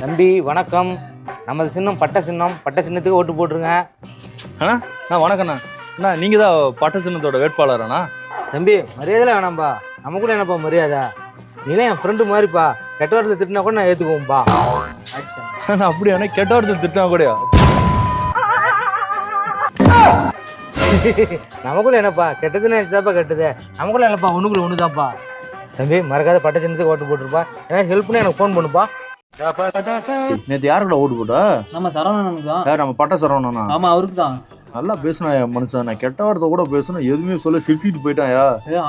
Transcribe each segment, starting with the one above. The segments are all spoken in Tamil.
தம்பி வணக்கம். நமது சின்னம் பட்ட சின்னம். பட்ட சின்னத்துக்கு ஓட்டு போட்டுருங்க. அண்ணா நான் வணக்கண்ணா. அண்ணா நீங்கள் தான் பட்ட சின்னத்தோட வேட்பாளராண்ணா? தம்பி மரியாதைலாம் வேணாம்பா. நமக்குள்ள என்னப்பா மரியாதை? நீலாம் என் ஃப்ரெண்டு மாதிரிப்பா. கெட்ட வாரத்தில் திட்டினா கூட நான் ஏற்றுக்குவோம்ப்பா. அண்ணா அப்படியாண்ணா? கெட்ட வார்த்தை திட்டினா கூடயா? நமக்குள்ள என்னப்பா கெட்டதுன்னு நினைச்சாப்பா கெட்டது. நமக்குள்ள என்னப்பா ஒண்ணுக்குள்ள ஒண்ணுதான்ப்பா. தம்பி மறக்காத பட்ட சின்னத்துக்கு ஓட்டு போட்டுருப்பா. ஏன்னா ஹெல்ப்னு எனக்கு ஃபோன் பண்ணுப்பா. நேற்று யாருக்குடா ஓட்டு போட்டா? நம்ம சரவணனுக்கு தான். யார்? நம்ம பட்ட சரவணனா? ஆமா, அவருக்கு தான். நல்லா பேசுனா மனுஷன். நான் கெட்ட வார்த்தை கூட பேசணும் எதுவுமே சொல்ல சிரிச்சுட்டு போயிட்டாயா?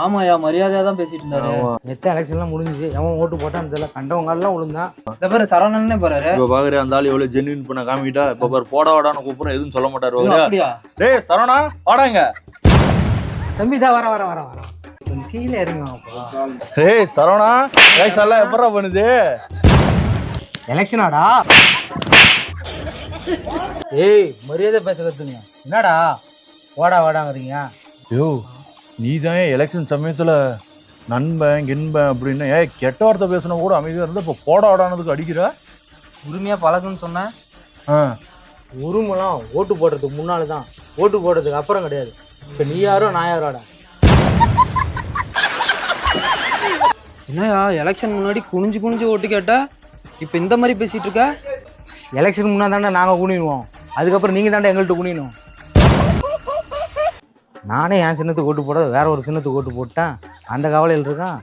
ஆமாயா, மரியாதையா தான் பேசிட்டு இருந்தாரு. எத்தனை எலெக்ஷன்லாம் முடிஞ்சிச்சு. எவன் ஓட்டு போட்டான்னு தெரியல. கண்டவங்கலாம் விழுந்தான். இந்த பேரு சரவணனே போறாரு. இப்போ பாக்குற அந்த ஆள் எவ்வளவு ஜென்யூன் பண்ண காமிக்கிட்டா. இப்ப பாரு போடா வாடான்னு கூப்பிடுறோம் எதுவும் சொல்ல மாட்டாரு. அப்படியா? டேய் சரவணா வாடாங்க. தம்பி தான் வர வர வர வர கொஞ்சம் கீழே இறங்குவாப்பா. டேய் சரவணா வயசெல்லாம் எப்படா பண்ணுது? எலெக்ஷனாடா? ஏய் மரியாதை பேச கத்துங்க. என்னடா வாடா வாடாங்கிறீங்க? யோ நீ தான் எலெக்ஷன் சமயத்துல நண்பன் கின்பன் அப்படின்னு கெட்ட வார்த்தை பேசணும் கூட அமைதியா இருந்தா இப்போ போடா வாடானதுக்கு அடிக்கிற. உரிமையா பழகுன்னு சொன்னேன். உரிமெல்லாம் ஓட்டு போடுறதுக்கு முன்னால தான். ஓட்டு போடுறதுக்கு அப்புறம் கிடையாது. இப்போ நீ யாரோ நான் யாரோடா? என்னயா எலெக்ஷன் முன்னாடி குனிஞ்சு குனிஞ்சு ஓட்டு கேட்ட, இப்ப இந்த மாதிரி பேசிட்டு இருக்க? எலெக்ஷன் முன்னாடி தாண்டா நாங்கள் குனிடுவோம். அதுக்கப்புறம் நீங்கள் தாண்டா எங்கள்கிட்ட குனியணும். நானே என் சின்னத்துக்கு ஓட்டு போட வேற ஒரு சின்னத்துக்கு ஓட்டு போட்டேன். அந்த கவலையில் இருக்கான்.